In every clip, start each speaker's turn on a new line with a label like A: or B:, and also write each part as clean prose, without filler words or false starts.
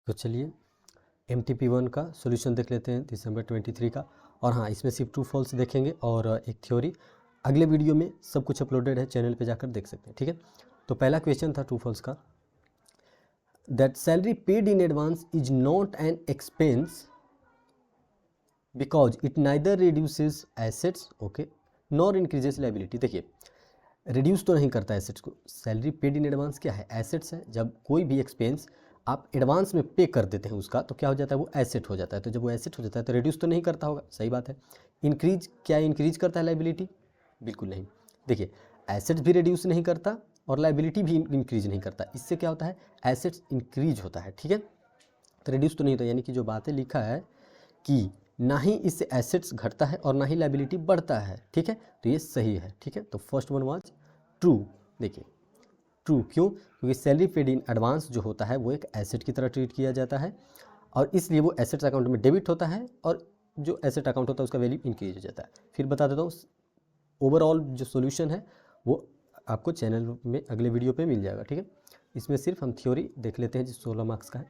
A: तो चलिए MTP1 का सॉल्यूशन देख लेते हैं दिसंबर 23 का। और हाँ, इसमें सिर्फ ट्रू फॉल्स देखेंगे और एक थ्योरी। अगले वीडियो में सब कुछ अपलोडेड है, चैनल पे जाकर देख सकते हैं, ठीक है। तो पहला क्वेश्चन था ट्रू फॉल्स का, that salary paid in advance is not an expense because it neither reduces assets okay nor increases liability. देखिए, रिड्यूस तो नहीं करता एसेट्स को। सैलरी पेड इन एडवांस क्या है? एसेट्स है। जब कोई भी एक्सपेंस आप एडवांस में पे कर देते हैं उसका, तो क्या हो जाता है? वो एसेट हो जाता है। तो जब वो एसेट हो जाता है तो रिड्यूस तो नहीं करता होगा, सही बात है। इंक्रीज, क्या इंक्रीज करता है लायबिलिटी? बिल्कुल नहीं। देखिए, एसेट्स भी रिड्यूस नहीं करता और लायबिलिटी भी इंक्रीज नहीं करता। इससे क्या होता है? एसेट्स इंक्रीज होता है, ठीक है। तो रिड्यूस तो नहीं होता, यानी कि जो बातें लिखा है कि ना ही इससे एसेट्स घटता है और ना ही लायबिलिटी बढ़ता है, ठीक है। तो ये सही है, ठीक है। तो फर्स्ट वन वाज ट्रू। देखिए, ट्रू क्यों? क्योंकि सैलरी पेड इन एडवांस जो होता है वो एक एसेट की तरह ट्रीट किया जाता है और इसलिए वो एसेट्स अकाउंट में डेबिट होता है और जो एसेट अकाउंट होता है उसका वैल्यू इंक्रीज हो जाता है। फिर बता देता हूँ, ओवरऑल जो सोल्यूशन है वो आपको चैनल में अगले वीडियो पे मिल जाएगा, ठीक है। इसमें सिर्फ हम थ्योरी देख लेते हैं जो 16 मार्क्स का है।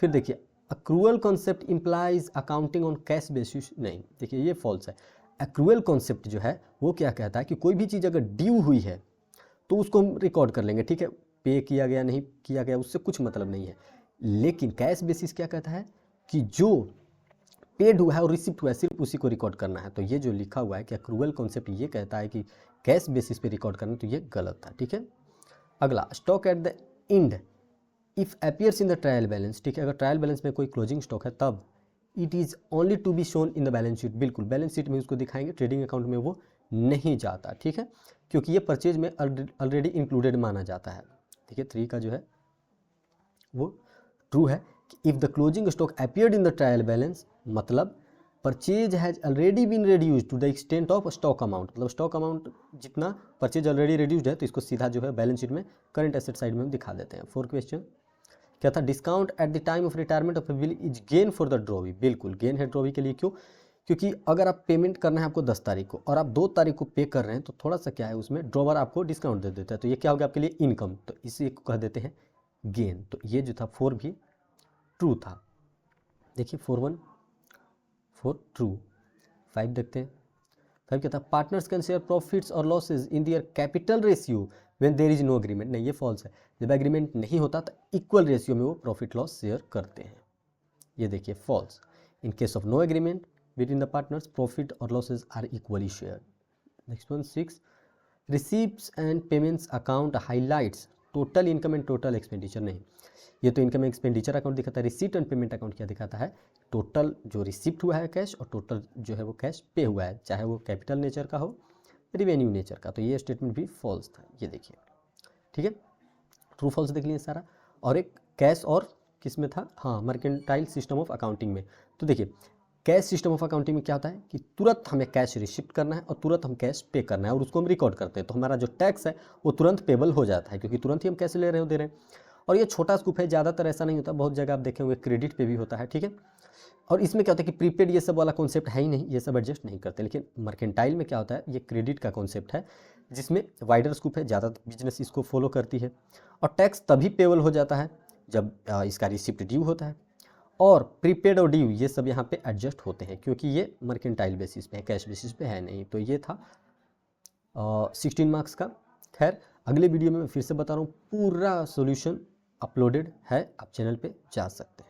A: फिर देखिए, accrual concept implies accounting on cash basis. नहीं, देखिए ये फॉल्स है। अक्रूअल कॉन्सेप्ट जो है वो क्या कहता है कि कोई भी चीज़ अगर ड्यू हुई है तो उसको हम रिकॉर्ड कर लेंगे, ठीक है। पे किया गया नहीं किया गया उससे कुछ मतलब नहीं है। लेकिन कैश बेसिस क्या कहता है कि जो पेड हुआ है और रिसिप्ट हुआ है सिर्फ उसी को रिकॉर्ड करना है। तो ये जो लिखा हुआ है कि अक्रूवल कॉन्सेप्ट ये कहता है कि कैश बेसिस पे रिकॉर्ड करना, तो ये गलत था, ठीक है। अगला, stock at the end if appears in the trial balance, ठीक है। अगर ट्रायल बैलेंस में कोई क्लोजिंग स्टॉक है तब it is only to be shown in the balance sheet. बिल्कुल, बैलेंस शीट में उसको दिखाएंगे, ट्रेडिंग अकाउंट में वो नहीं जाता, ठीक है, क्योंकि ये परचेज में ऑलरेडी इंक्लूडेड माना जाता है, ठीक है। 3 का जो है वो ट्रू है कि if the closing stock appeared in the trial balance, मतलब purchase has already been reduced to the extent of stock amount, मतलब स्टॉक अमाउंट जितना परचेज ऑलरेडी रिड्यूस्ड है तो इसको सीधा जो है बैलेंस शीट में करंट एसेट साइड में दिखा देते हैं। 4 क्वेश्चन क्या था? Discount at the time of retirement of bill is gain for the drawee. बिल्कुल गेन है ड्रॉवी के लिए। क्यों? क्योंकि अगर आप पेमेंट करना है आपको 10 तारीख को और आप 2 तारीख को पे कर रहे हैं तो थोड़ा सा क्या है उसमें ड्रॉवर आपको डिस्काउंट दे देता है, तो ये क्या हो गया आपके लिए? इनकम। तो इसी को कह देते हैं गेन। तो ये जो था 4 भी ट्रू था। देखिए 4 ट्रू। 5 देखते हैं। 5 क्या था? पार्टनर्स कैन शेयर प्रॉफिट्स और losses in their capital ratio when there is no agreement. नहीं, ये फॉल्स है। जब एग्रीमेंट नहीं होता तो इक्वल रेशियो में वो प्रॉफिट लॉस शेयर करते हैं। ये देखिए false. In case of no agreement between the partners profit और losses are equally share. Next one 6, receipts and payments account highlights total income and total expenditure. नहीं, ये तो इनकम एक्सपेंडिचर अकाउंट दिखाता है। रिसीप्ट एंड पेमेंट अकाउंट क्या दिखाता है? Total जो रिसिप्ट हुआ है कैश और टोटल जो है वो कैश पे हुआ है, चाहे वो कैपिटल नेचर का हो रिवेन्यू नेचर का। तो ये स्टेटमेंट भी फॉल्स था, ये देखिए, ठीक है। ट्रू फॉल्स देख लिए सारा। और एक कैश और किस में था? हाँ, मर्केंटाइल सिस्टम ऑफ अकाउंटिंग में। तो देखिए, कैश सिस्टम ऑफ अकाउंटिंग में क्या होता है कि तुरंत हमें कैश रिसिप्ट करना है और तुरंत हम कैश पे करना है और उसको हम रिकॉर्ड करते हैं। तो हमारा जो टैक्स है वो तुरंत पेबल हो जाता है क्योंकि तुरंत ही हम कैश ले रहे हो दे रहे हैं। और ये छोटा स्कूप है, ज़्यादातर ऐसा नहीं होता, बहुत जगह आप देखे हुए क्रेडिट पे भी होता है, ठीक है। और इसमें क्या होता है कि प्रीपेड ये सब वाला कॉन्सेप्ट है ही नहीं, ये सब एडजस्ट नहीं करते। लेकिन मर्केंटाइल में क्या होता है, ये क्रेडिट का कॉन्सेप्ट है जिसमें वाइडर स्कूप है, ज़्यादातर बिजनेस इसको फॉलो करती है। और टैक्स तभी पेबल हो जाता है जब इसका रिसिप्ट ड्यू होता है। और प्रीपेड और ड्यू ये सब यहाँ पे एडजस्ट होते हैं क्योंकि ये मर्केंटाइल बेसिस पे है, कैश बेसिस पे है नहीं। तो ये था 16 मार्क्स का। खैर, अगले वीडियो में मैं फिर से बता रहा हूँ, पूरा सॉल्यूशन अपलोडेड है, आप चैनल पे जा सकते हैं।